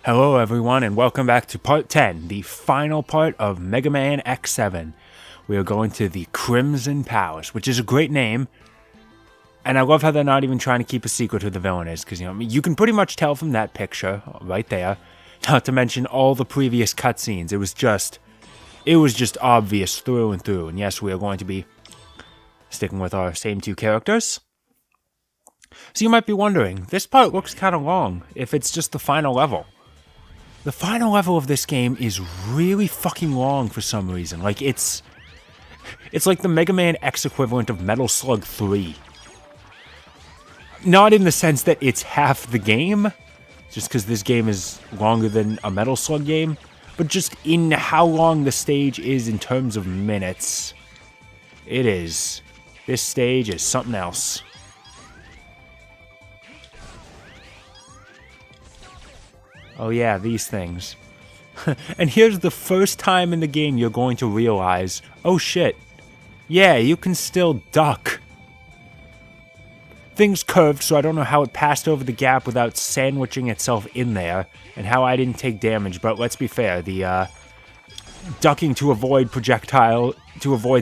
Hello everyone and welcome back to part 10, the final part of Mega Man X7. We are going to the Crimson Palace, which is a great name. And I love how they're not even trying to keep a secret who the villain is, because you can pretty much tell from that picture right there. Not to mention all the previous cutscenes. It was just obvious through and through. And yes, we are going to be sticking with our same two characters. So you might be wondering, this part looks kind of long if it's just the final level. The final level of this game is really fucking long for some reason. Like, it's like the Mega Man X equivalent of Metal Slug 3. Not in the sense that it's half the game, just because this game is longer than a Metal Slug game, but just in how long the stage is in terms of minutes. It is. This stage is something else. Oh yeah, these things. And here's the first time in the game you're going to realize, oh shit, yeah, you can still duck. Things curved, so I don't know how it passed over the gap without sandwiching itself in there, and how I didn't take damage, but let's be fair, the ducking to avoid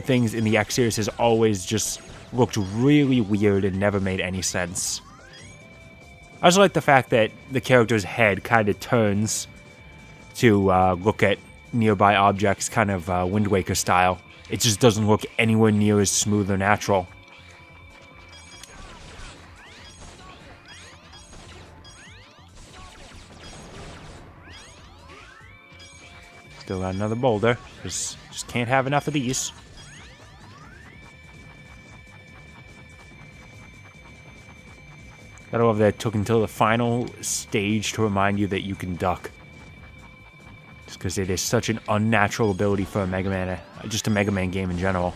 things in the X series has always just looked really weird and never made any sense. I also like the fact that the character's head kind of turns to look at nearby objects, kind of Wind Waker style. It just doesn't look anywhere near as smooth or natural. Still got another boulder. Just can't have enough of these. I love that it took until the final stage to remind you that you can duck. Just because it is such an unnatural ability for a Mega Man, just a Mega Man game in general.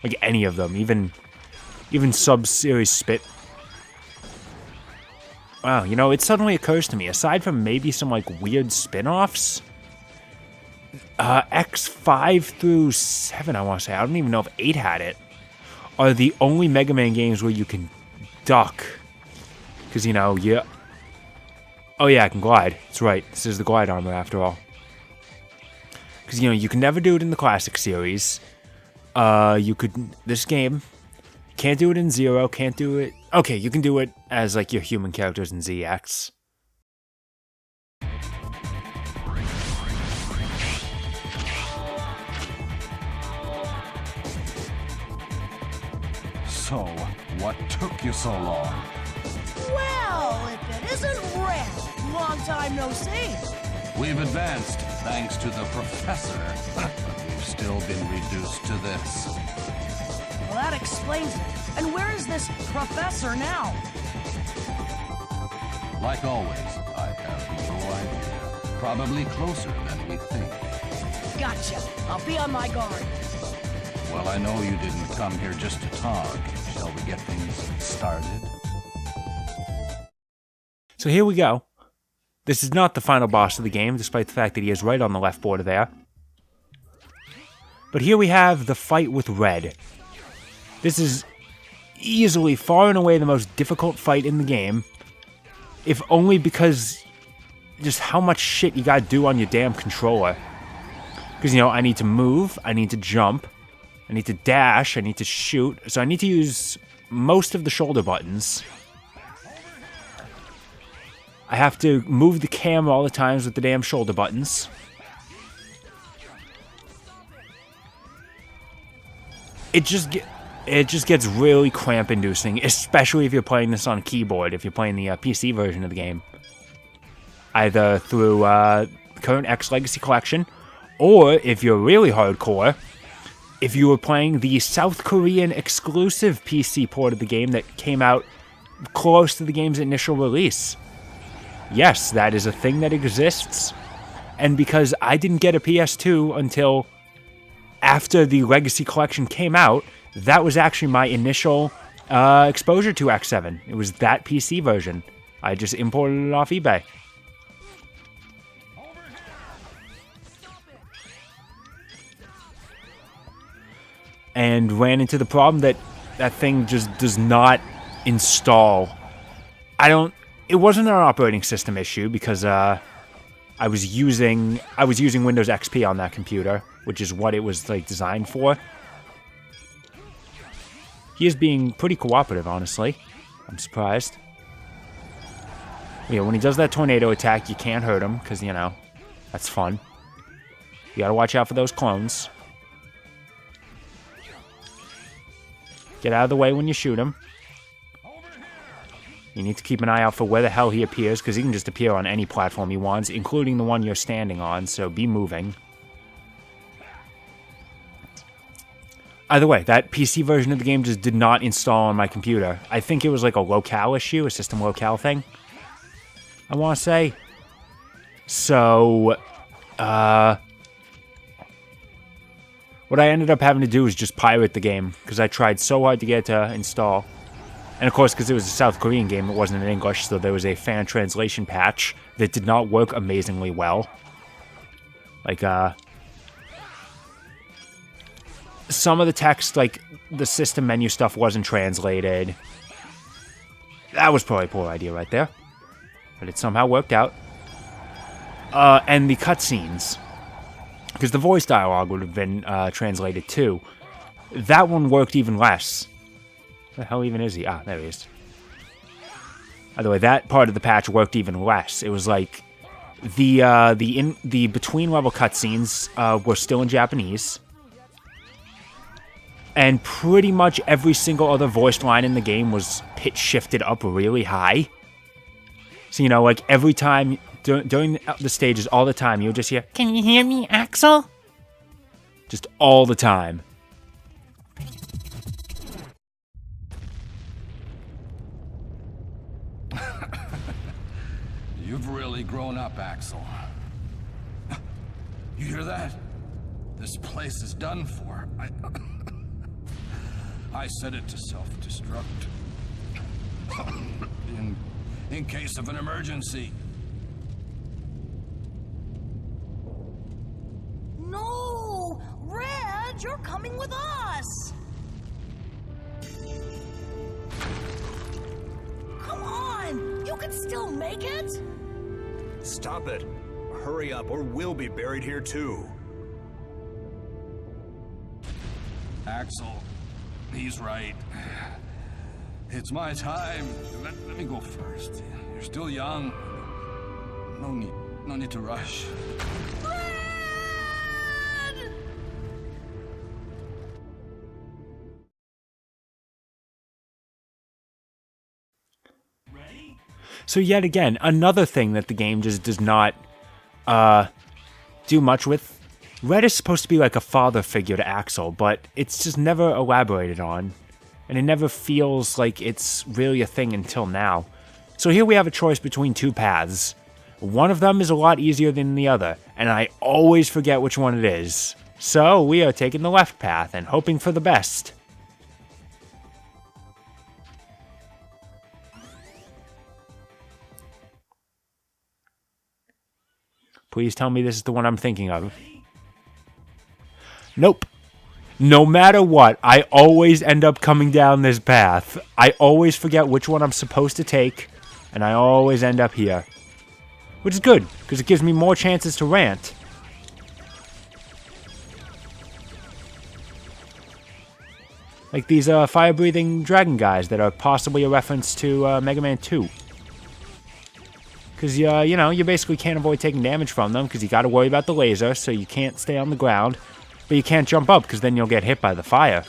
Like any of them, even Sub-Series Spit. Wow, it suddenly occurs to me, aside from maybe some like weird spin-offs, X5 through 7, I want to say, I don't even know if 8 had it, are the only Mega Man games where you can duck. Because, oh yeah, I can glide. That's right, this is the glide armor after all. Because, you can never do it in the classic series. This game, can't do it in Zero, can't do it... Okay, you can do it as, like, your human characters in ZX. So, what took you so long? Well, if it isn't Red, long time no see. We've advanced, thanks to the professor. We've still been reduced to this. Well, that explains it. And where is this professor now? Like always, I have no idea. Probably closer than we think. Gotcha. I'll be on my guard. Well, I know you didn't come here just to talk. Shall we get things started? So here we go. This is not the final boss of the game, despite the fact that he is right on the left border there. But here we have the fight with Red. This is easily, far and away, the most difficult fight in the game. If only because just how much shit you gotta do on your damn controller. Because, I need to move, I need to jump, I need to dash, I need to shoot, so I need to use most of the shoulder buttons. I have to move the camera all the times with the damn shoulder buttons. It just gets really cramp-inducing, especially if you're playing this on a keyboard, if you're playing the PC version of the game. Either through the current X Legacy Collection, or if you're really hardcore, if you were playing the South Korean exclusive PC port of the game that came out close to the game's initial release. Yes, that is a thing that exists. And because I didn't get a PS2 until after the Legacy Collection came out, that was actually my initial exposure to X7. It was that PC version. I just imported it off eBay. And ran into the problem that thing just does not install. I don't it wasn't an operating system issue because I was using Windows XP on that computer, which is what it was like designed for. He is being pretty cooperative, honestly. I'm surprised. Yeah, when he does that tornado attack, you can't hurt him because, you know, that's fun. You gotta watch out for those clones. Get out of the way when you shoot him. You need to keep an eye out for where the hell he appears, because he can just appear on any platform he wants, including the one you're standing on, so be moving. Either way, that PC version of the game just did not install on my computer. I think it was like a locale issue, a system locale thing, I want to say. So, what I ended up having to do was just pirate the game, because I tried so hard to get it to install. And of course, because it was a South Korean game, it wasn't in English, so there was a fan translation patch that did not work amazingly well. Like, some of the text, like, the system menu stuff wasn't translated. That was probably a poor idea right there. But it somehow worked out. And the cutscenes. Because the voice dialogue would have been translated too. That one worked even less. Where the hell even is he? Ah, there he is. By the way, that part of the patch worked even less. It was like the between level cutscenes were still in Japanese, and pretty much every single other voiced line in the game was pitch shifted up really high. So you know, like every time during the stages, all the time, you'll just hear, "Can you hear me, Axel?" Just all the time. You've really grown up, Axel. You hear that? This place is done for. I set it to self-destruct. In case of an emergency. No! Red, you're coming with us! Come on! You can still make it! Stop it. Hurry up or we'll be buried here too. Axel, he's right. It's my time. Let me go first. You're still young. No need to rush. So yet again, another thing that the game just does not do much with. Red is supposed to be like a father figure to Axel, but it's just never elaborated on. And it never feels like it's really a thing until now. So here we have a choice between two paths. One of them is a lot easier than the other, and I always forget which one it is. So we are taking the left path and hoping for the best. Please tell me this is the one I'm thinking of. Nope. No matter what, I always end up coming down this path. I always forget which one I'm supposed to take, and I always end up here. Which is good, because it gives me more chances to rant. Like these fire-breathing dragon guys that are possibly a reference to Mega Man 2. Because, you know, you basically can't avoid taking damage from them, because you gotta worry about the laser, so you can't stay on the ground. But you can't jump up, because then you'll get hit by the fire.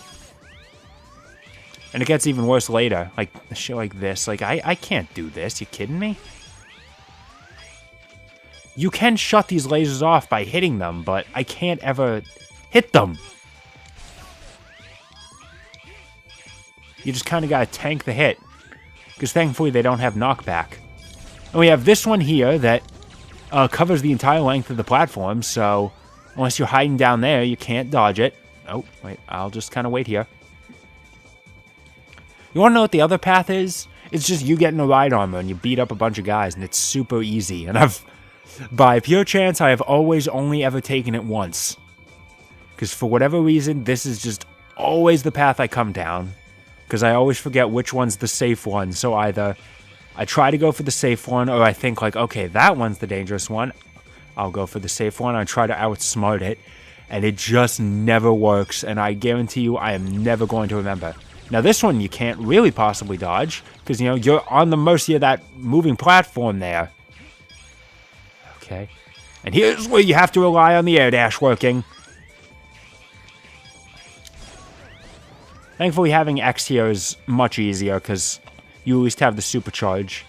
And it gets even worse later. Like, shit like this. Like, I can't do this. You kidding me? You can shut these lasers off by hitting them, but I can't ever hit them. You just kind of gotta tank the hit. Because thankfully they don't have knockback. And we have this one here that covers the entire length of the platform, so unless you're hiding down there, you can't dodge it. Oh, wait, I'll just kind of wait here. You want to know what the other path is? It's just you getting a ride armor and you beat up a bunch of guys, and it's super easy. And by pure chance, I have always only ever taken it once. Because for whatever reason, this is just always the path I come down. Because I always forget which one's the safe one, so either I try to go for the safe one, or I think like, okay, that one's the dangerous one. I'll go for the safe one. I try to outsmart it, and it just never works, and I guarantee you I am never going to remember. Now this one you can't really possibly dodge, because, you know, you're on the mercy of that moving platform there. Okay. And here's where you have to rely on the air dash working. Thankfully having X here is much easier, because you at least have the supercharge.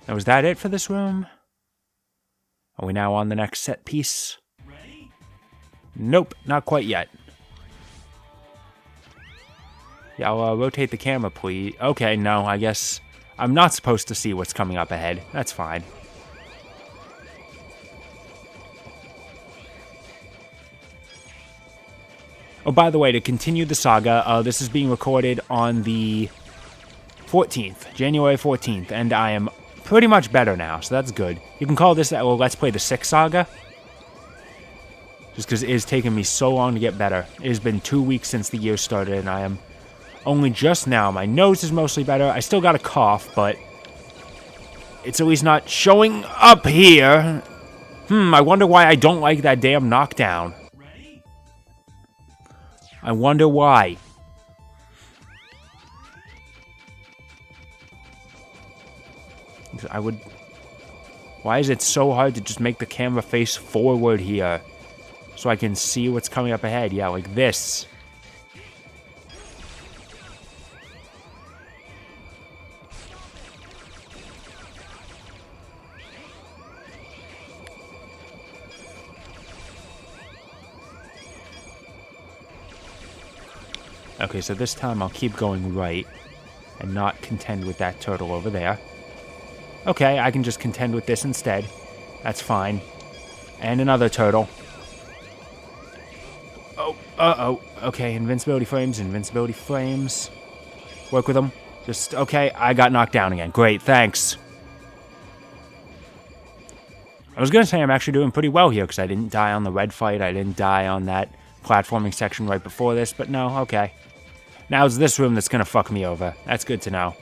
Now, is that it for this room? Are we now on the next set piece? Ready? Nope, not quite yet. Yeah, I'll rotate the camera, please. Okay, no, I guess I'm not supposed to see what's coming up ahead. That's fine. Oh, by the way, to continue the saga, this is being recorded on the 14th, January 14th, and I am pretty much better now, so that's good. You can call this, well, Let's Play the 6th Saga. Just because it has taken me so long to get better. It has been 2 weeks since the year started, and I am only just now. My nose is mostly better. I still got a cough, but it's at least not showing up here. I wonder why I don't like that damn knockdown. Ready? I wonder why. I would... Why is it so hard to just make the camera face forward here? So I can see what's coming up ahead. Yeah, like this. Okay, so this time I'll keep going right and not contend with that turtle over there. Okay, I can just contend with this instead. That's fine. And another turtle. Oh, uh-oh. Okay, invincibility frames. Work with them. Just, okay, I got knocked down again. Great, thanks. I was going to say I'm actually doing pretty well here, because I didn't die on the red fight. I didn't die on that platforming section right before this, but no, okay. Now it's this room that's going to fuck me over. That's good to know.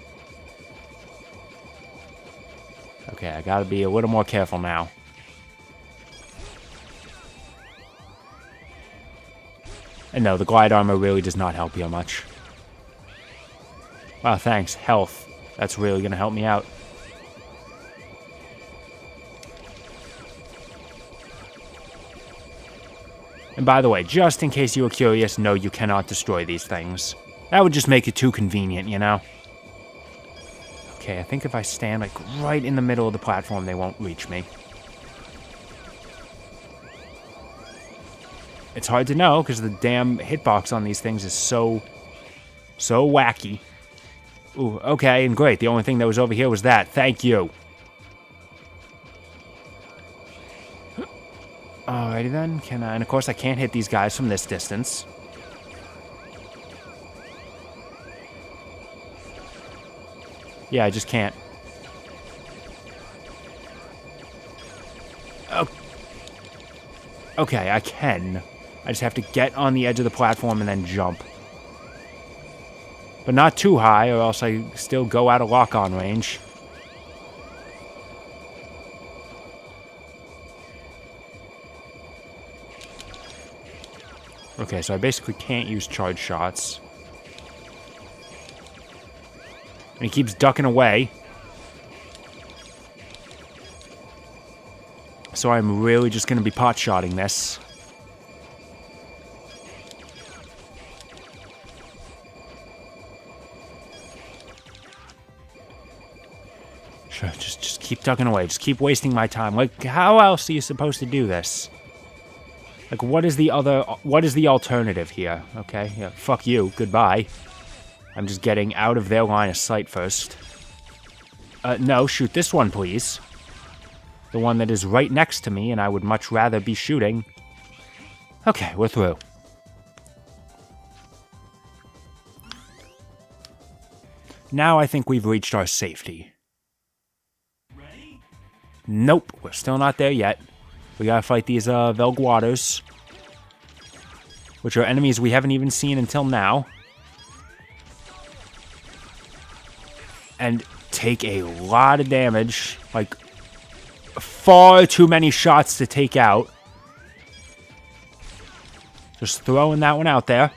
Okay, I gotta be a little more careful now. And no, the glide armor really does not help you much. Wow, thanks. Health. That's really gonna help me out. And by the way, just in case you were curious, no, you cannot destroy these things. That would just make it too convenient, you know? Okay, I think if I stand, like, right in the middle of the platform, they won't reach me. It's hard to know, because the damn hitbox on these things is so wacky. Ooh, okay, and great. The only thing that was over here was that. Thank you. Alrighty then, can I... And of course I can't hit these guys from this distance. Yeah, I just can't. Oh. Okay, I can. I just have to get on the edge of the platform and then jump. But not too high, or else I still go out of lock-on range. Okay, so I basically can't use charge shots. And he keeps ducking away. So I'm really just going to be pot-shotting this. Sure, just keep ducking away. Just keep wasting my time. Like, how else are you supposed to do this? Like, what is the alternative here? Okay, yeah, fuck you. Goodbye. I'm just getting out of their line of sight first. No, shoot this one, please. The one that is right next to me, and I would much rather be shooting. Okay, we're through. Now I think we've reached our safety. Ready? Nope, we're still not there yet. We gotta fight these Velguaters, which are enemies we haven't even seen until now. and take a lot of damage. Like, far too many shots to take out. Just throwing that one out there.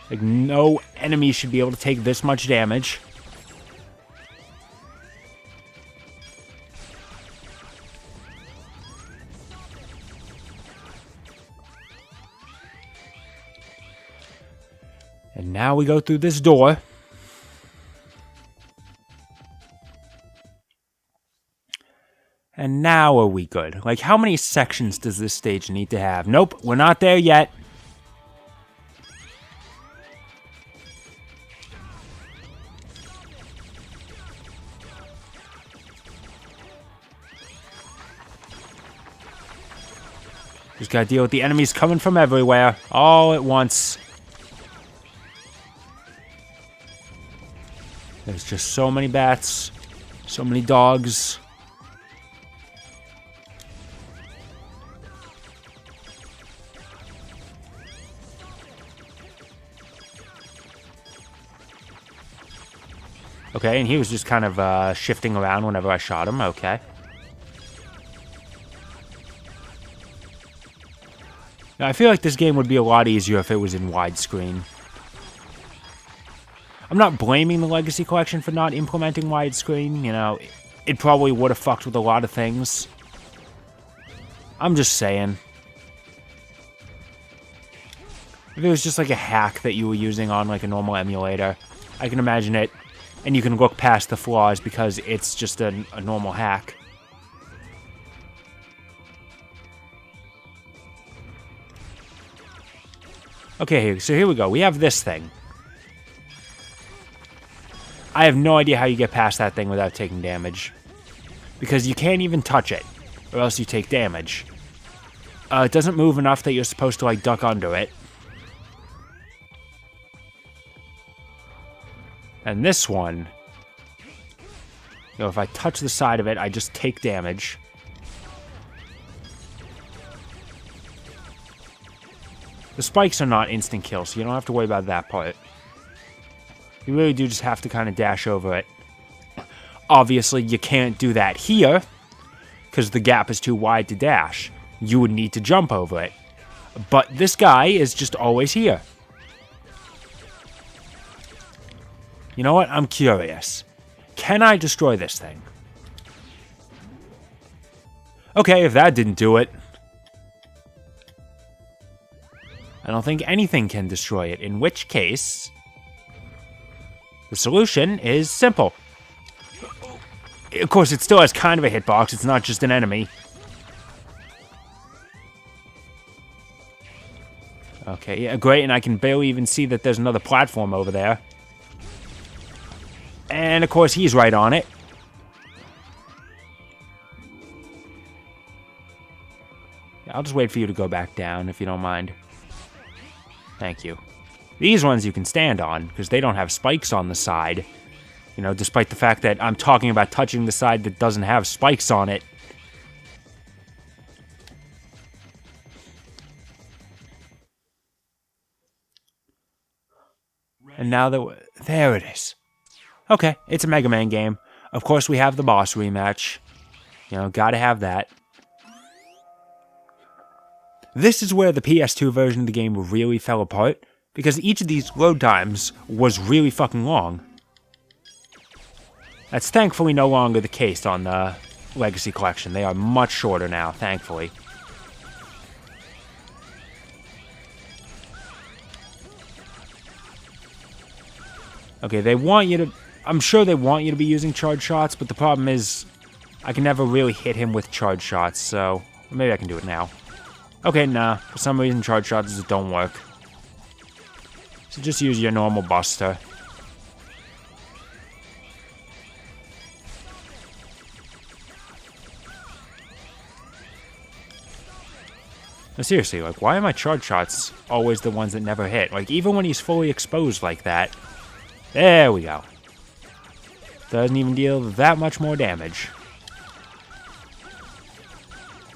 Like, no enemy should be able to take this much damage. And now we go through this door. And now are we good? Like, how many sections does this stage need to have? Nope, we're not there yet. Just gotta deal with the enemies coming from everywhere, all at once. There's just so many bats, so many dogs. Okay, and he was just kind of shifting around whenever I shot him. Okay. Now, I feel like this game would be a lot easier if it was in widescreen. I'm not blaming the Legacy Collection for not implementing widescreen. You know, it probably would have fucked with a lot of things. I'm just saying. If it was just like a hack that you were using on like a normal emulator, I can imagine it. And you can look past the flaws because it's just a normal hack. Okay, so here we go. We have this thing. I have no idea how you get past that thing without taking damage. Because you can't even touch it, or else you take damage. It doesn't move enough that you're supposed to, like, duck under it. And this one, you know, if I touch the side of it, I just take damage. The spikes are not instant kills, so you don't have to worry about that part. You really do just have to kind of dash over it. Obviously, you can't do that here, because the gap is too wide to dash. You would need to jump over it. But this guy is just always here. You know what? I'm curious. Can I destroy this thing? Okay, if that didn't do it. I don't think anything can destroy it, in which case the solution is simple. Of course, it still has kind of a hitbox. It's not just an enemy. Okay, yeah, great, and I can barely even see that there's another platform over there. And, of course, he's right on it. I'll just wait for you to go back down, if you don't mind. Thank you. These ones you can stand on, because they don't have spikes on the side. You know, despite the fact that I'm talking about touching the side that doesn't have spikes on it. And now that there it is. Okay, it's a Mega Man game. Of course, we have the boss rematch. You know, gotta have that. This is where the PS2 version of the game really fell apart, because each of these load times was really fucking long. That's thankfully no longer the case on the Legacy Collection. They are much shorter now, thankfully. Okay, they want you to... I'm sure they want you to be using charge shots, but the problem is I can never really hit him with charge shots, so maybe I can do it now. Okay, nah. For some reason, charge shots just don't work. So just use your normal buster. No, seriously, like, why are my charge shots always the ones that never hit? Like, even when he's fully exposed like that. There we go. Doesn't even deal that much more damage.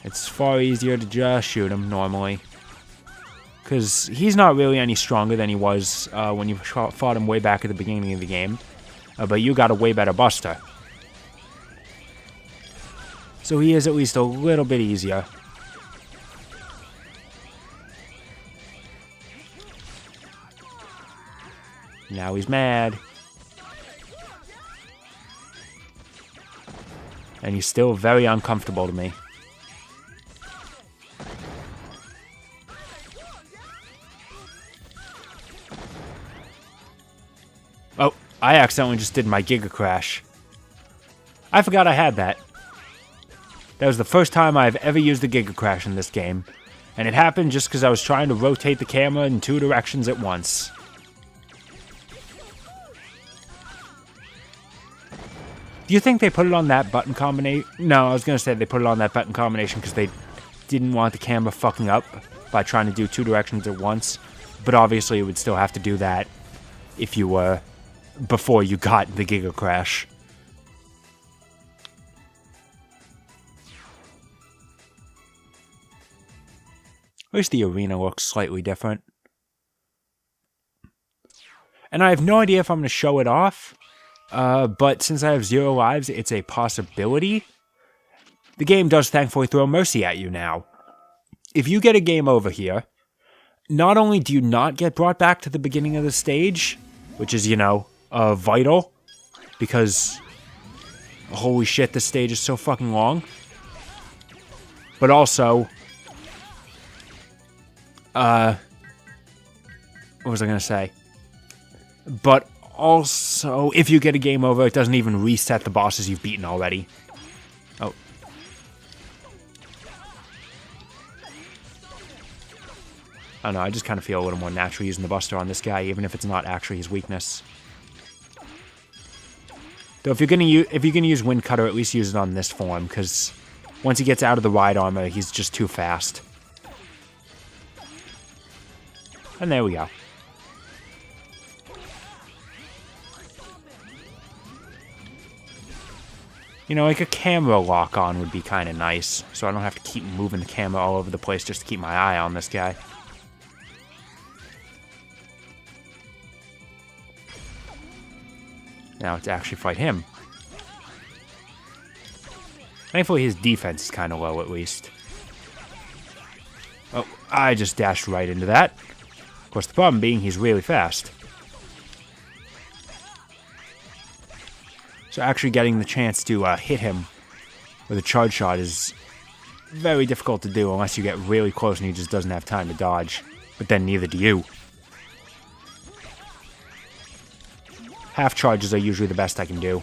It's far easier to just shoot him normally. Because he's not really any stronger than he was when you fought him way back at the beginning of the game. But you got a way better Buster. So he is at least a little bit easier. Now he's mad. And he's still very uncomfortable to me. Oh, I accidentally just did my Giga Crash. I forgot I had that. That was the first time I've ever used the Giga Crash in this game. And it happened just because I was trying to rotate the camera in 2 directions at once. Do you think they put it on that button combination? No, I was going to say they put it on that button combination because they didn't want the camera fucking up by trying to do 2 directions at once. But obviously it would still have to do that if you were before you got the Giga Crash. At least the arena looks slightly different. And I have no idea if I'm going to show it off. But since I have 0 lives, it's a possibility. The game does thankfully throw mercy at you now. If you get a game over here, not only do you not get brought back to the beginning of the stage, which is, you know, vital, because holy shit, this stage is so fucking long, but also, what was I gonna say? But also, if you get a game over, it doesn't even reset the bosses you've beaten already. Oh. I don't know, I just kind of feel a little more natural using the Buster on this guy, even if it's not actually his weakness. Though if you're gonna use Wind Cutter, at least use it on this form, because once he gets out of the ride armor, he's just too fast. And there we go. You know, like a camera lock-on would be kind of nice, so I don't have to keep moving the camera all over the place just to keep my eye on this guy. Now it's actually fight him. Thankfully his defense is kind of low at least. Oh, I just dashed right into that. Of course, the problem being he's really fast. So actually getting the chance to hit him with a charge shot is very difficult to do unless you get really close and he just doesn't have time to dodge. But then neither do you. Half charges are usually the best I can do.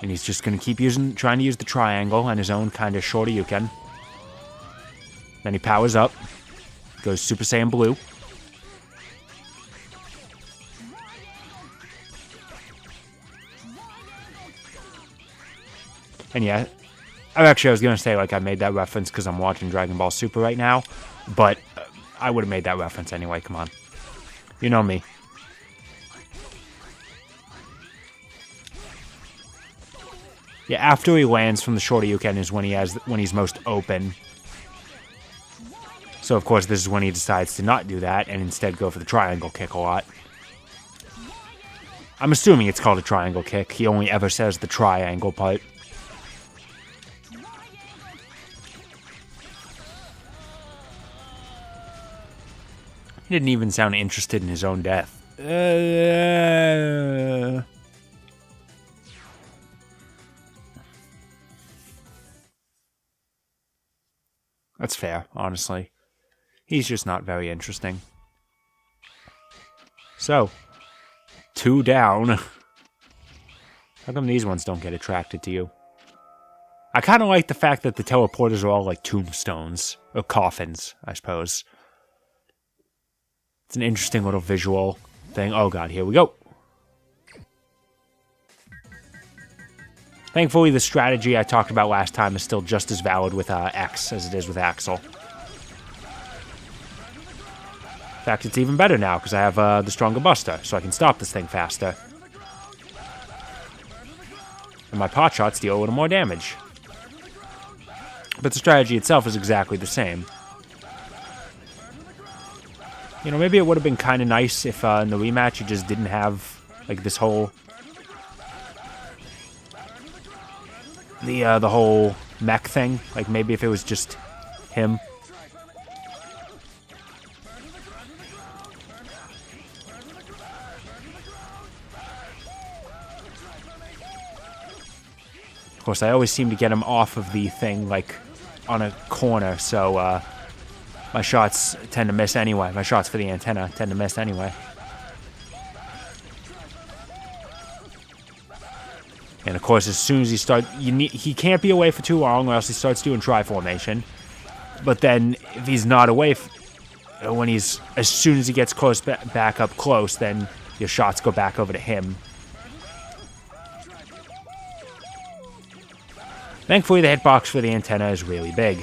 And he's just going to keep trying to use the triangle on his own kind of Shoryuken. Then he powers up, goes Super Saiyan Blue. And yeah, I was going to say like I made that reference because I'm watching Dragon Ball Super right now, but I would have made that reference anyway, come on. You know me. Yeah, after he lands from the Shoryuken is when he's most open. So, of course, this is when he decides to not do that and instead go for the triangle kick a lot. I'm assuming it's called a triangle kick. He only ever says the triangle part. He didn't even sound interested in his own death. That's fair, honestly. He's just not very interesting. So, 2 down. How come these ones don't get attracted to you? I kind of like the fact that the teleporters are all like tombstones. Or coffins, I suppose. It's an interesting little visual thing. Oh god, here we go. Thankfully, the strategy I talked about last time is still just as valid with X as it is with Axel. In fact, it's even better now, because I have the stronger Buster, so I can stop this thing faster. and my pot shots deal a little more damage. But the strategy itself is exactly the same. You know, maybe it would have been kind of nice if in the rematch you just didn't have, like, this whole... The whole mech thing. Like, maybe if it was just him. Of course, I always seem to get him off of the thing, like, on a corner, so, my shots tend to miss anyway. My shots for the antenna tend to miss anyway. And of course, as soon as he starts, he can't be away for too long, or else he starts doing tri-formation. But then, if he's not away, as soon as he gets close, back up close, then your shots go back over to him. Thankfully, the hitbox for the antenna is really big.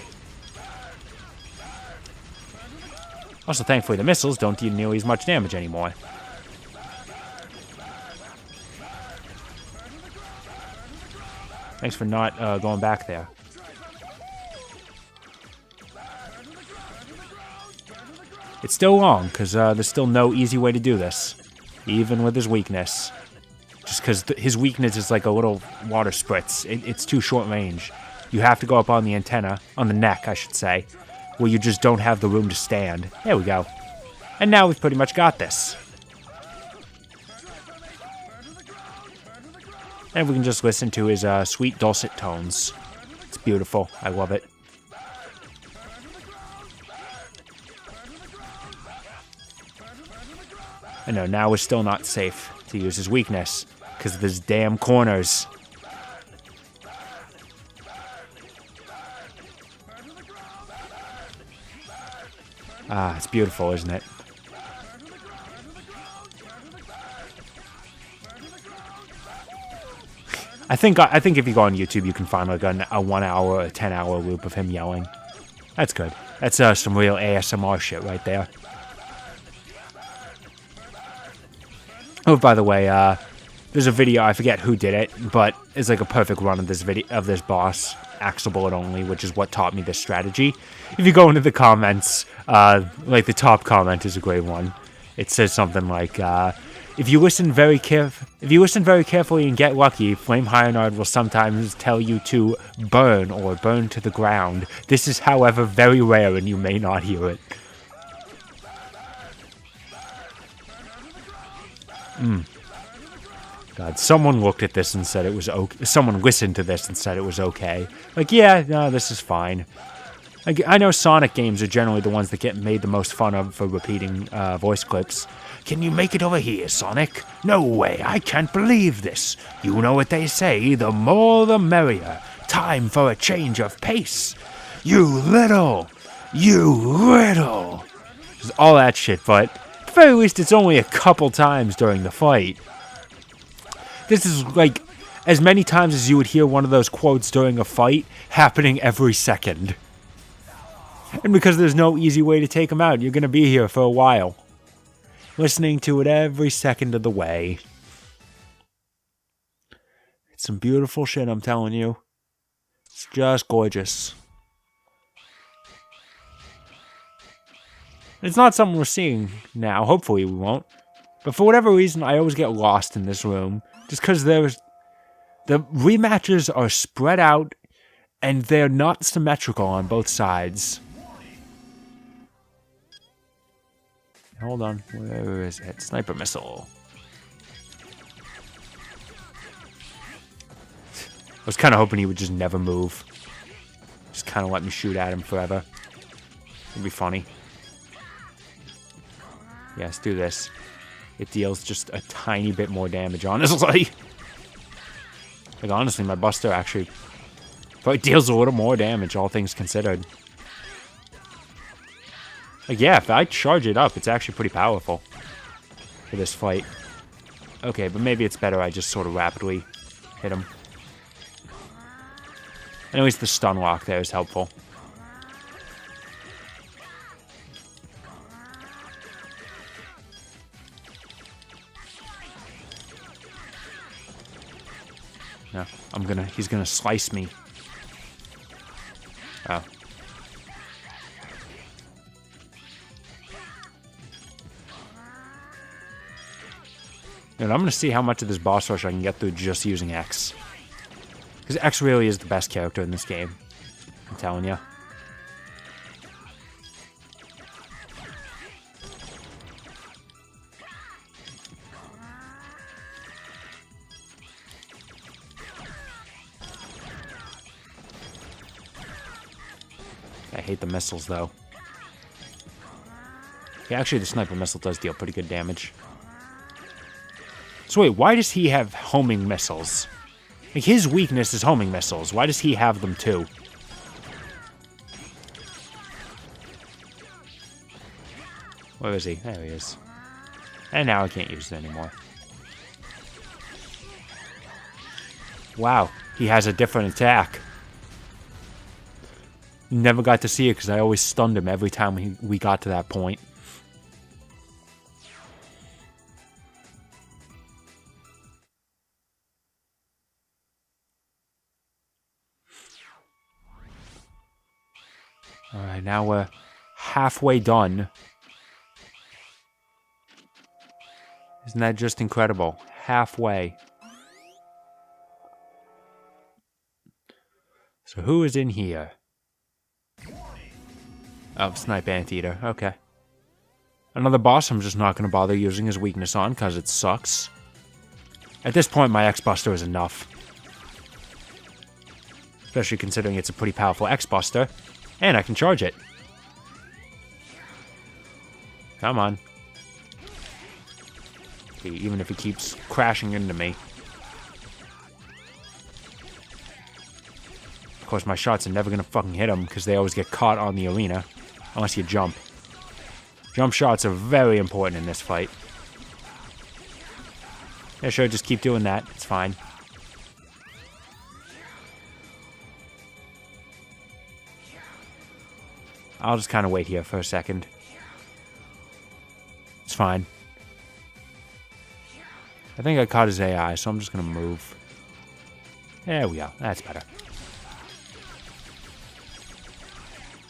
Also, thankfully, the missiles don't do nearly as much damage anymore. Thanks for not going back there. It's still long, because there's still no easy way to do this. Even with his weakness. Just because his weakness is like a little water spritz. It's too short range. You have to go up on the antenna, on the neck, I should say, where you just don't have the room to stand. There we go. And now we've pretty much got this. And we can just listen to his sweet dulcet tones. It's beautiful. I love it. I know, now we're still not safe to use his weakness, because of his damn corners. Ah, it's beautiful, isn't it? I think if you go on YouTube, you can find like a 1 hour or a 10-hour loop of him yelling. That's good. That's some real ASMR shit right there. Oh, by the way, there's a video, I forget who did it, but it's like a perfect run of this boss, Axle Bullet only, which is what taught me this strategy. If you go into the comments, like the top comment is a great one. It says something like, if you listen very carefully and get lucky, Flame Hyanard will sometimes tell you to burn or burn to the ground. This is, however, very rare and you may not hear it. God, someone looked at this and said it was okay. Someone listened to this and said it was okay. Like, yeah, no, this is fine. Like, I know Sonic games are generally the ones that get made the most fun of for repeating voice clips. Can you make it over here, Sonic? No way, I can't believe this. You know what they say, the more the merrier. Time for a change of pace. You little. Just all that shit, but at the very least it's only a couple times during the fight. This is like as many times as you would hear one of those quotes during a fight happening every second. And because there's no easy way to take them out, you're going to be here for a while. Listening to it every second of the way. It's some beautiful shit, I'm telling you. It's just gorgeous. It's not something we're seeing now. Hopefully we won't. But for whatever reason, I always get lost in this room. Just because the rematches are spread out and they're not symmetrical on both sides. Hold on. Where is it? Sniper missile. I was kind of hoping he would just never move. Just kind of let me shoot at him forever. It'd be funny. Yeah, let's do this. It deals just a tiny bit more damage, honestly. Like, honestly, my Buster actually probably deals a little more damage, all things considered. Like, yeah, if I charge it up, it's actually pretty powerful for this fight. Okay, but maybe it's better I just sort of rapidly hit him. Anyways, the stun lock there is helpful. No, he's gonna slice me. Oh. And I'm gonna see how much of this boss rush I can get through just using X. Because X really is the best character in this game. I'm telling you. I hate the missiles, though. Yeah, actually, the sniper missile does deal pretty good damage. So wait, why does he have homing missiles? Like, his weakness is homing missiles. Why does he have them, too? Where is he? There he is. And now I can't use it anymore. Wow, he has a different attack. Never got to see it because I always stunned him every time we got to that point. Alright, now we're halfway done. Isn't that just incredible? Halfway. So who is in here? Oh, Snipe Anteater. Okay. Another boss I'm just not going to bother using his weakness on because it sucks. At this point, my X-Buster is enough. Especially considering it's a pretty powerful X-Buster. And I can charge it. Come on. Okay, even if he keeps crashing into me. Of course, my shots are never going to fucking hit him because they always get caught on the arena. Unless you jump. Jump shots are very important in this fight. Yeah, sure, just keep doing that. It's fine. I'll just kind of wait here for a second. It's fine. I think I caught his AI, so I'm just going to move. There we go. That's better.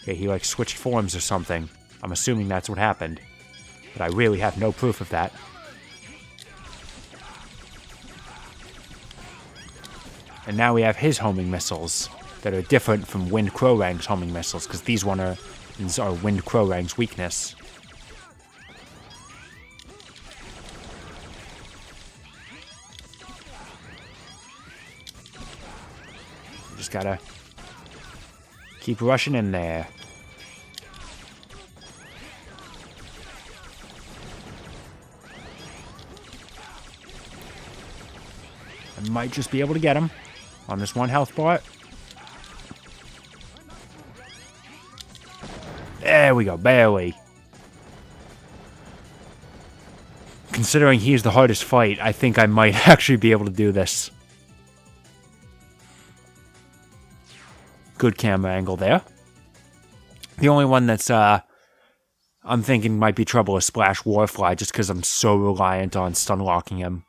Okay, he like switched forms or something. I'm assuming that's what happened. But I really have no proof of that. And now we have his homing missiles that are different from Wind Crowrang's homing missiles, because these are Wind Crowrang's weakness. Just gotta keep rushing in there. I might just be able to get him on this one health bar. There we go, barely. Considering he's the hardest fight, I think I might actually be able to do this. Good camera angle there. The only one that's, I'm thinking might be trouble is Splash Warfly, just because I'm so reliant on stun locking him.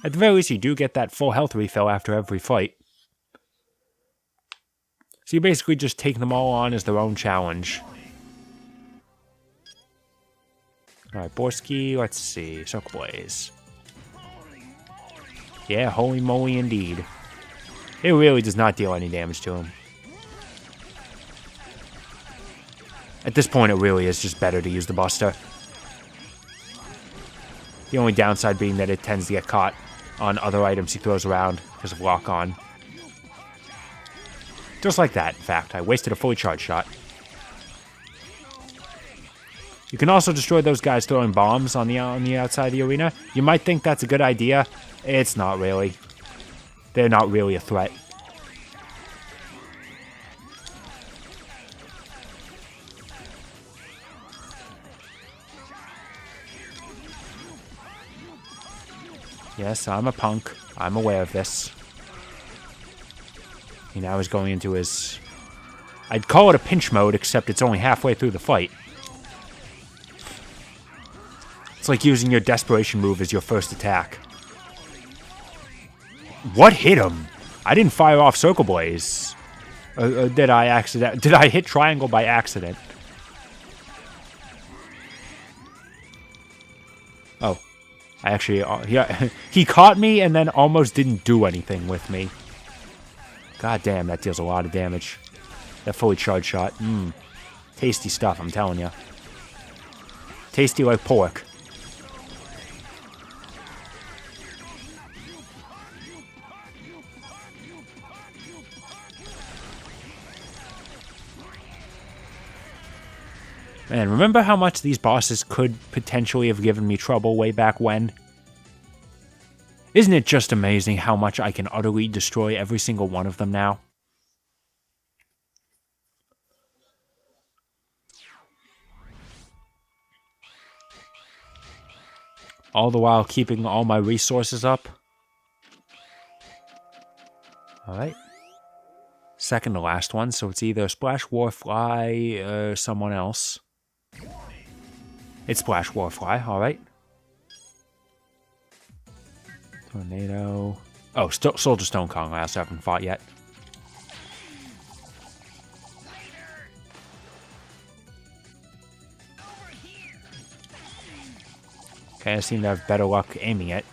At the very least, you do get that full health refill after every fight. So you basically just take them all on as their own challenge. Alright, Borsky, let's see. Circle Blaze. Yeah, holy moly indeed. It really does not deal any damage to him. At this point, it really is just better to use the Buster. The only downside being that it tends to get caught on other items he throws around because of lock-on. Just like that, in fact. I wasted a fully charged shot. You can also destroy those guys throwing bombs on the outside of the arena. You might think that's a good idea. It's not really. They're not really a threat. Yes, I'm a punk. I'm aware of this. He now is going into his... I'd call it a pinch mode, except it's only halfway through the fight. It's like using your desperation move as your first attack. What hit him? I didn't fire off Circle Blaze. Or did I accident? Did I hit triangle by accident? Oh. I actually... yeah, he caught me and then almost didn't do anything with me. God damn, that deals a lot of damage. That fully charged shot. Tasty stuff, I'm telling you. Tasty like pork. Man, remember how much these bosses could potentially have given me trouble way back when? Isn't it just amazing how much I can utterly destroy every single one of them now? All the while keeping all my resources up. Alright. Second to last one, so it's either Splash Warfly or someone else. It's Splash Warfly, alright. Tornado. Oh, Soldier Stone Kong. I also haven't fought yet. Okay, I seem to have better luck aiming it.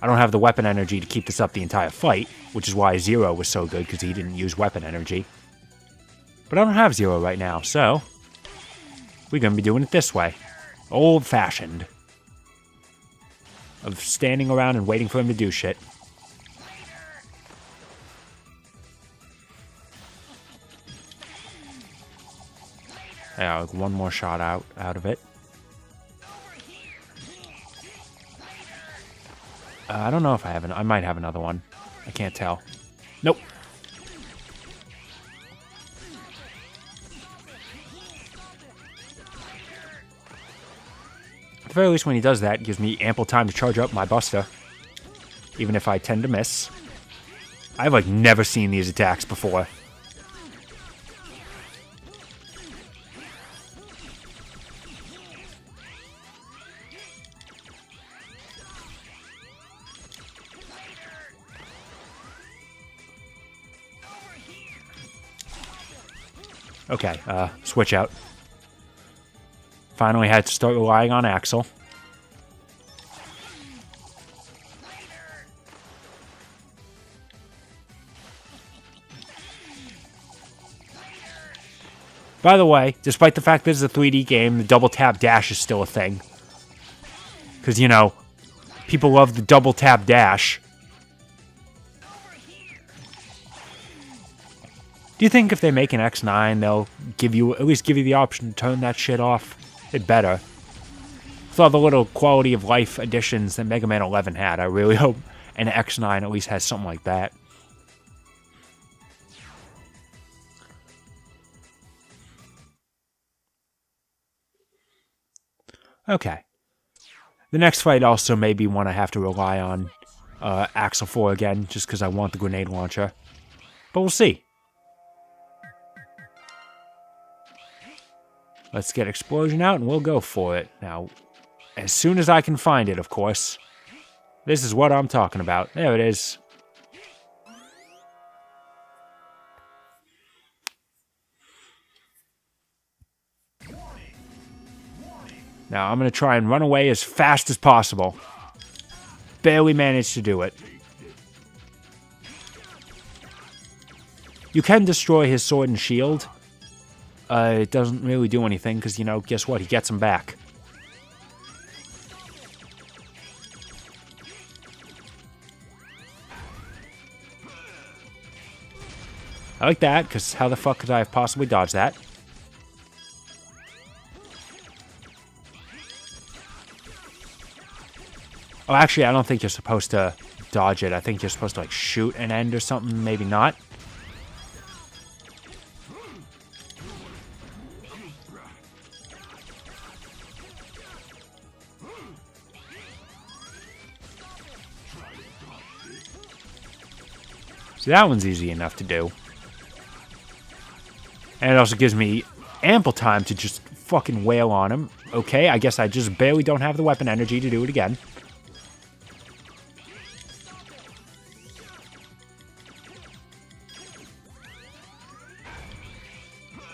I don't have the weapon energy to keep this up the entire fight, which is why Zero was so good, because he didn't use weapon energy. But I don't have Zero right now, so we're going to be doing it this way. Old-fashioned. Of standing around and waiting for him to do shit. Yeah, like one more shot out of it. I don't know if I have I might have another one. I can't tell. Nope. At the very least, when he does that, it gives me ample time to charge up my Buster. Even if I tend to miss. I've, like, never seen these attacks before. Okay, switch out. Finally had to start relying on Axel. By the way, despite the fact this is a 3D game, the double tap dash is still a thing. Because, you know, people love the double tap dash. Do you think if they make an X9, they'll at least give you the option to turn that shit off? It better. With all the little quality of life additions that Mega Man 11 had, I really hope an X9 at least has something like that. Okay. The next fight also may be one I have to rely on Axel for again, just because I want the grenade launcher. But we'll see. Let's get Explosion out and we'll go for it. Now, as soon as I can find it, of course. This is what I'm talking about. There it is. Now, I'm going to try and run away as fast as possible. Barely managed to do it. You can destroy his sword and shield. It doesn't really do anything, because, you know, guess what? He gets him back. I like that, because how the fuck could I have possibly dodged that? Oh, actually, I don't think you're supposed to dodge it. I think you're supposed to, like, shoot an end or something. Maybe not. So that one's easy enough to do. And it also gives me ample time to just fucking wail on him. Okay, I guess I just barely don't have the weapon energy to do it again.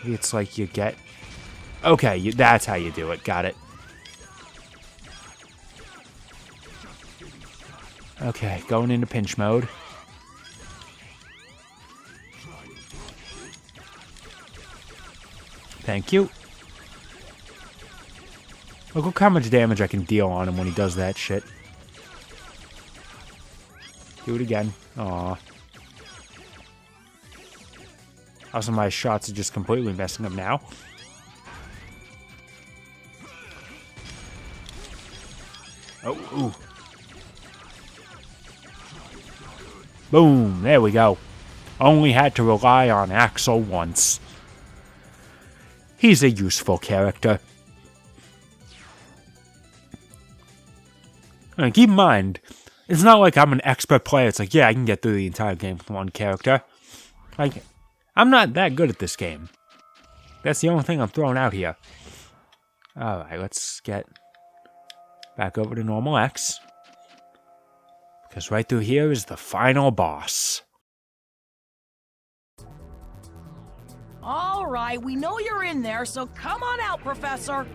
It's like you get... Okay, that's how you do it. Got it. Okay, going into pinch mode. Thank you. Look how much damage I can deal on him when he does that shit. Do it again. Aw. Also, my shots are just completely messing up now. Oh, ooh. Boom, there we go. Only had to rely on Axel once. He's a useful character. And keep in mind, it's not like I'm an expert player. It's like, yeah, I can get through the entire game with one character. Like, I'm not that good at this game. That's the only thing I'm throwing out here. Alright, let's get back over to normal X. Because right through here is the final boss. All right, we know you're in there, so come on out, Professor.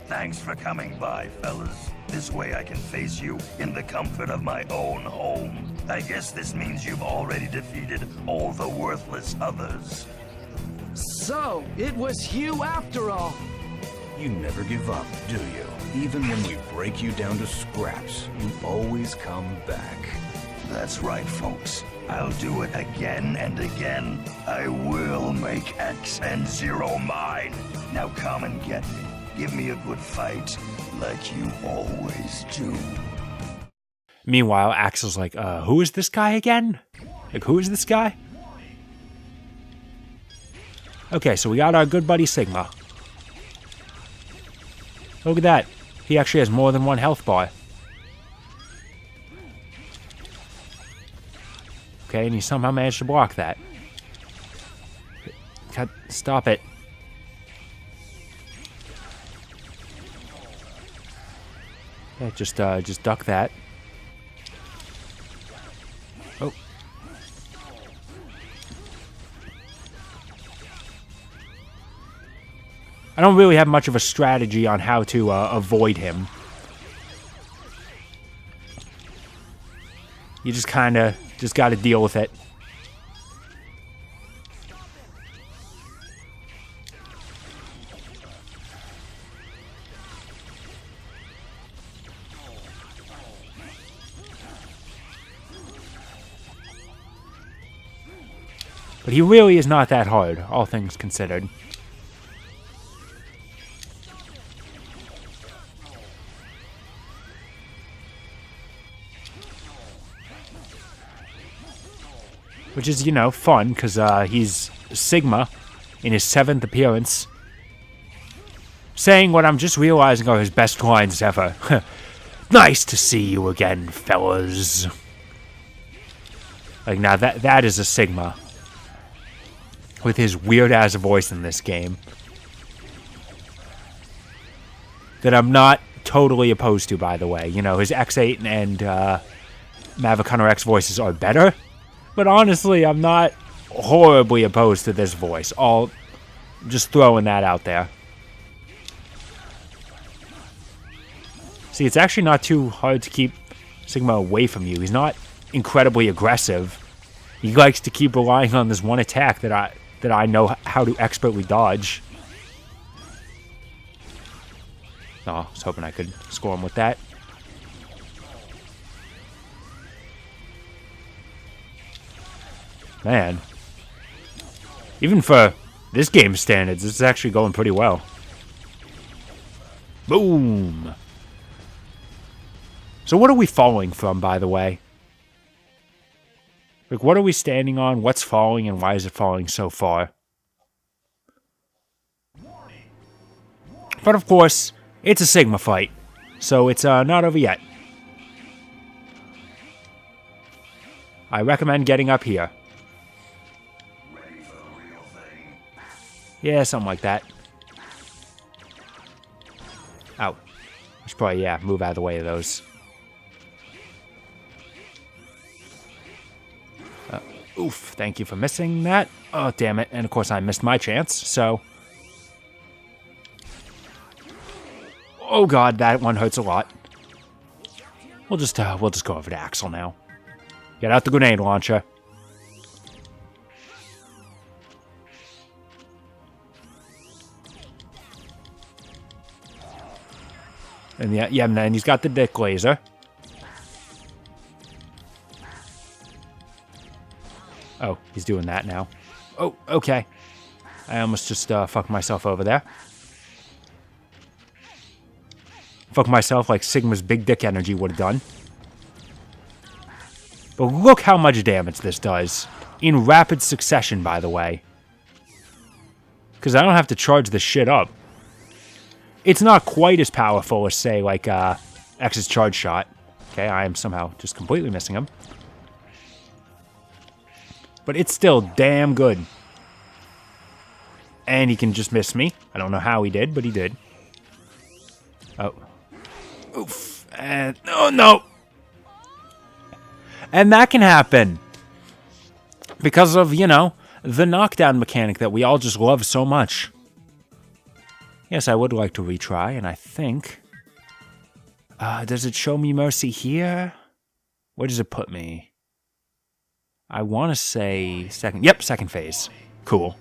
Thanks for coming by, fellas. This way I can face you in the comfort of my own home. I guess this means you've already defeated all the worthless others. So, it was you after all. You never give up, do you? Even when we break you down to scraps, you always come back. That's right, folks. I'll do it again and again. I will make X and Zero mine. Now come and get me. Give me a good fight, like you always do. Meanwhile, Axel's like, who is this guy again? Like, who is this guy? Okay, so we got our good buddy Sigma. Look at that. He actually has more than one health bar. Okay, and he somehow managed to block that. Stop it. Yeah, just duck that. Oh. I don't really have much of a strategy on how to avoid him. You just kind of got to deal with it. But he really is not that hard, all things considered. Which is, you know, fun, because he's Sigma in his 7th appearance. Saying what I'm just realizing are his best lines ever. Nice to see you again, fellas. Like, now that is a Sigma. With his weird-ass voice in this game. That I'm not totally opposed to, by the way. You know, his X8 and Maverick Hunter X voices are better. But honestly, I'm not horribly opposed to this voice. Just throwing that out there. See, it's actually not too hard to keep Sigma away from you. He's not incredibly aggressive. He likes to keep relying on this one attack that I know how to expertly dodge. Oh, I was hoping I could score him with that. Man. Even for this game's standards, this is actually going pretty well. Boom! So what are we falling from, by the way? Like, what are we standing on? What's falling, and why is it falling so far? But of course, it's a Sigma fight, so it's not over yet. I recommend getting up here. Yeah, something like that. Ow. I should probably, yeah, move out of the way of those. Oof, thank you for missing that. Oh, damn it. And of course I missed my chance, so... Oh god, that one hurts a lot. We'll just go over to Axel now. Get out the grenade launcher. And yeah, and then he's got the dick laser. Oh, he's doing that now. Oh, okay. I almost just fucked myself over there. Fuck myself like Sigma's big dick energy would have done. But look how much damage this does. In rapid succession, by the way. Because I don't have to charge this shit up. It's not quite as powerful as, say, like X's charge shot. Okay, I am somehow just completely missing him. But it's still damn good. And he can just miss me. I don't know how he did, but he did. Oh. Oof. And... Oh, no! And that can happen. Because of, you know, the knockdown mechanic that we all just love so much. Yes, I would like to retry, and I think... does it show me mercy here? Where does it put me? I want to say second... Yep, second phase. Cool.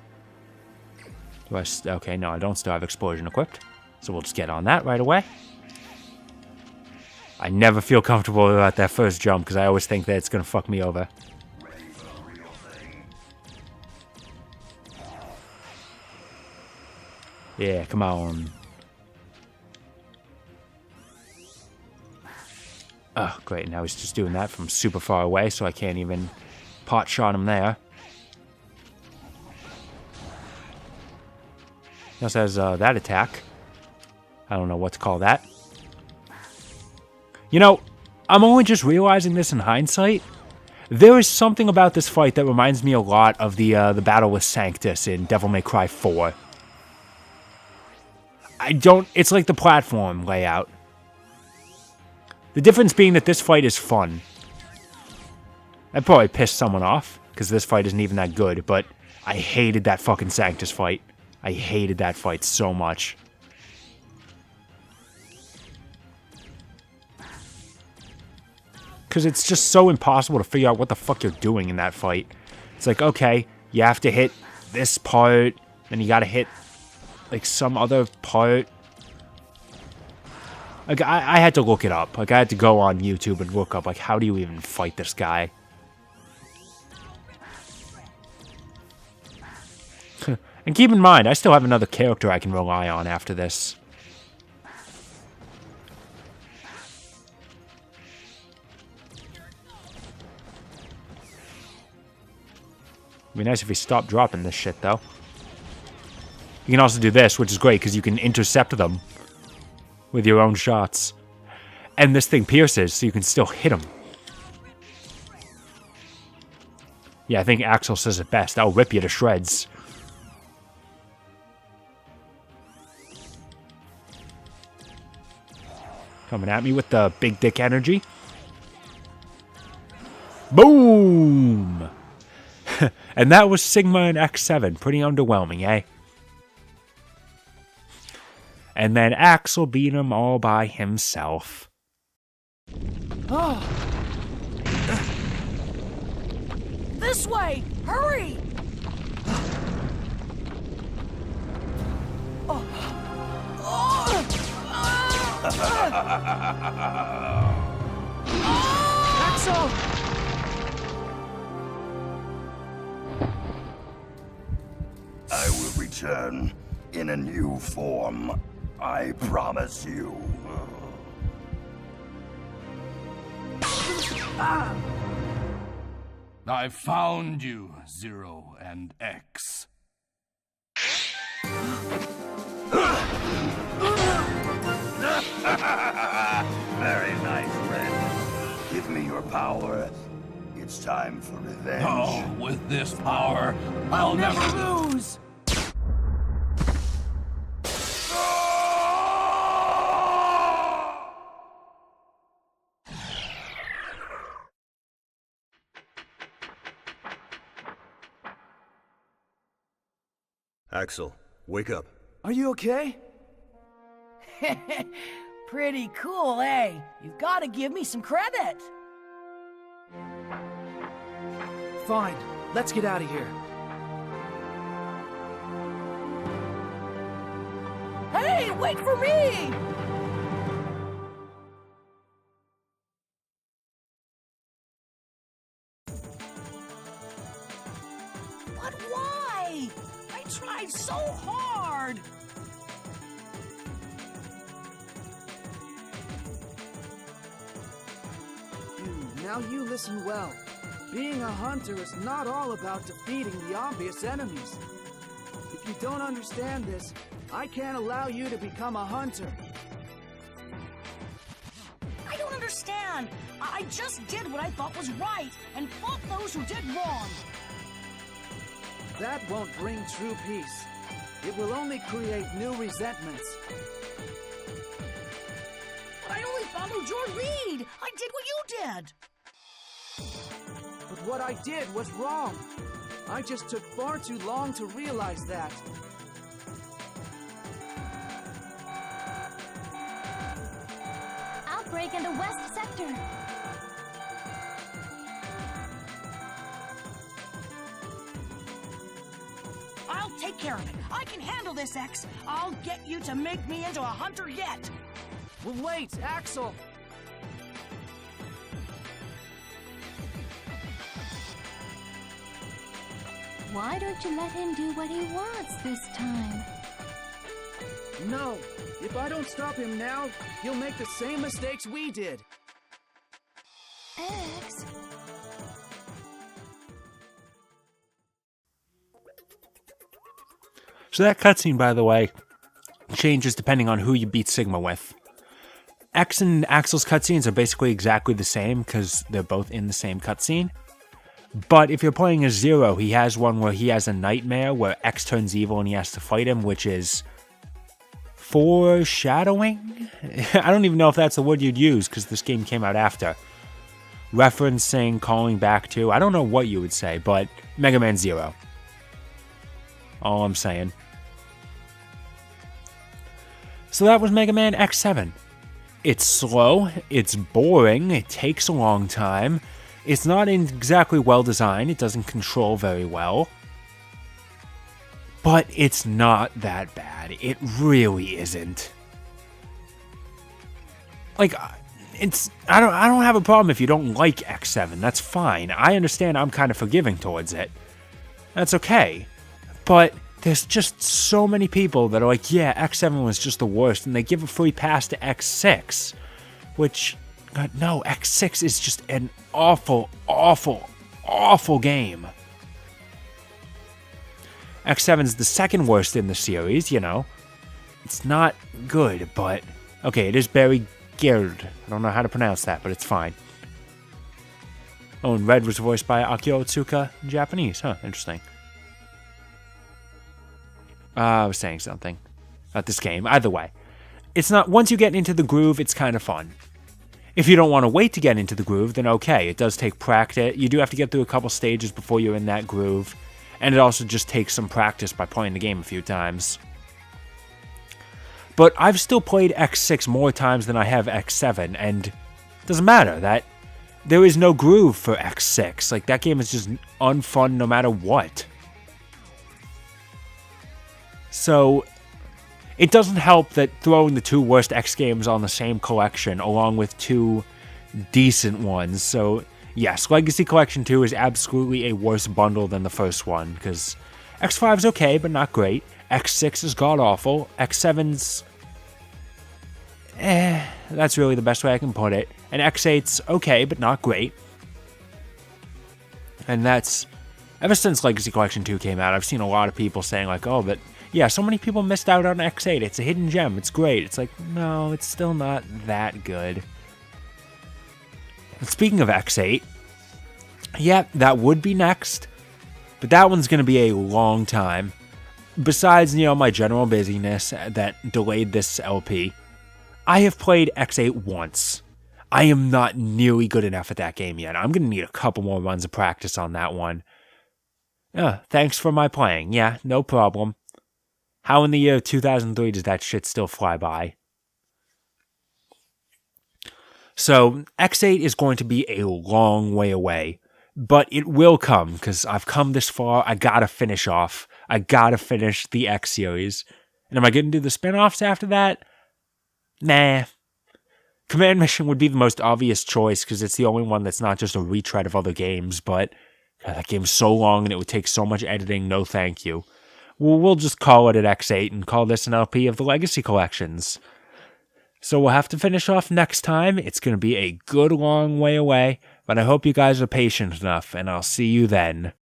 Do I... Okay, no, I don't still have explosion equipped. So we'll just get on that right away. I never feel comfortable about that first jump, because I always think that it's going to fuck me over. Yeah, come on. Oh, great. Now he's just doing that from super far away, so I can't even pot shot him there. He also has that attack. I don't know what to call that. You know, I'm only just realizing this in hindsight. There is something about this fight that reminds me a lot of the battle with Sanctus in Devil May Cry 4. It's like the platform layout. The difference being that this fight is fun. I'd probably piss someone off, because this fight isn't even that good, but I hated that fucking Sanctus fight. I hated that fight so much. Because it's just so impossible to figure out what the fuck you're doing in that fight. It's like, okay, you have to hit this part, then you gotta hit, like, some other part. Like, I had to look it up. Like, I had to go on YouTube and look up, like, how do you even fight this guy? And keep in mind, I still have another character I can rely on after this. It'd be nice if he stopped dropping this shit, though. You can also do this, which is great, because you can intercept them with your own shots. And this thing pierces, so you can still hit him. Yeah, I think Axel says it best. I'll rip you to shreds. Coming at me with the big dick energy. Boom! And that was Sigma and X7. Pretty underwhelming, eh? And then Axel beat him all by himself. Oh. This way! Hurry! Oh. Axel! I will return in a new form. I promise you. I found you, Zero and X. Very nice, friend. Give me your power. It's time for revenge. Oh, with this power, I'll never lose! Axel, wake up. Are you okay? Pretty cool, eh? You've got to give me some credit. Fine. Let's get out of here. Hey, wait for me! But why? I tried so hard. Now you listen well. Being a hunter is not all about defeating the obvious enemies. If you don't understand this, I can't allow you to become a hunter. I don't understand. I just did what I thought was right and fought those who did wrong. That won't bring true peace. It will only create new resentments. I only followed your lead. I did what you did. But what I did was wrong. I just took far too long to realize that. Outbreak in the West Sector. I'll take care of it. I can handle this, X. I'll get you to make me into a hunter yet. Well, wait, Axel! Why don't you let him do what he wants this time? No, if I don't stop him now, he'll make the same mistakes we did. X? So that cutscene, by the way, changes depending on who you beat Sigma with. X and Axel's cutscenes are basically exactly the same because they're both in the same cutscene. But if you're playing as Zero, he has one where he has a nightmare where X turns evil and he has to fight him, which is foreshadowing? I don't even know if that's the word you'd use because this game came out after. Referencing, calling back to, I don't know what you would say, but Mega Man Zero. All I'm saying. So that was Mega Man X7. It's slow, it's boring, it takes a long time. It's not exactly well designed, it doesn't control very well. But it's not that bad. It really isn't. Like, I don't have a problem if you don't like X7. That's fine. I understand I'm kind of forgiving towards it. That's okay. But there's just so many people that are like, yeah, X7 was just the worst, and they give a free pass to X6, which, God, no, X6 is just an awful, awful, awful game. X7 is the second worst in the series, you know. It's not good, but... Okay, it is Barry Gerd. I don't know how to pronounce that, but it's fine. Oh, and Red was voiced by Akio Otsuka in Japanese. Huh, interesting. I was saying something about this game. Either way, it's not... Once you get into the groove, it's kind of fun. If you don't want to wait to get into the groove, then okay, it does take practice. You do have to get through a couple stages before you're in that groove. And it also just takes some practice by playing the game a few times. But I've still played X6 more times than I have X7, and it doesn't matter. That there is no groove for X6. Like, that game is just unfun no matter what. So, it doesn't help that throwing the two worst X games on the same collection, along with two decent ones. So, yes, Legacy Collection 2 is absolutely a worse bundle than the first one, because X5 is okay, but not great. X6 is god-awful. X7's... that's really the best way I can put it. And X8's okay, but not great. And that's... Ever since Legacy Collection 2 came out, I've seen a lot of people saying, like, oh, but... Yeah, so many people missed out on X8. It's a hidden gem. It's great. It's like, no, it's still not that good. And speaking of X8, yeah, that would be next. But that one's going to be a long time. Besides, you know, my general busyness that delayed this LP, I have played X8 once. I am not nearly good enough at that game yet. I'm going to need a couple more runs of practice on that one. Thanks for my playing. Yeah, no problem. How in the year 2003 does that shit still fly by? So, X8 is going to be a long way away, but it will come, because I've come this far, I gotta finish off. I gotta finish the X series. And am I going to do the spin-offs after that? Nah. Command Mission would be the most obvious choice, because it's the only one that's not just a retread of other games, but God, that game's so long and it would take so much editing, no thank you. Well, we'll just call it at X8 and call this an LP of the Legacy Collections. So we'll have to finish off next time. It's going to be a good long way away, but I hope you guys are patient enough, and I'll see you then.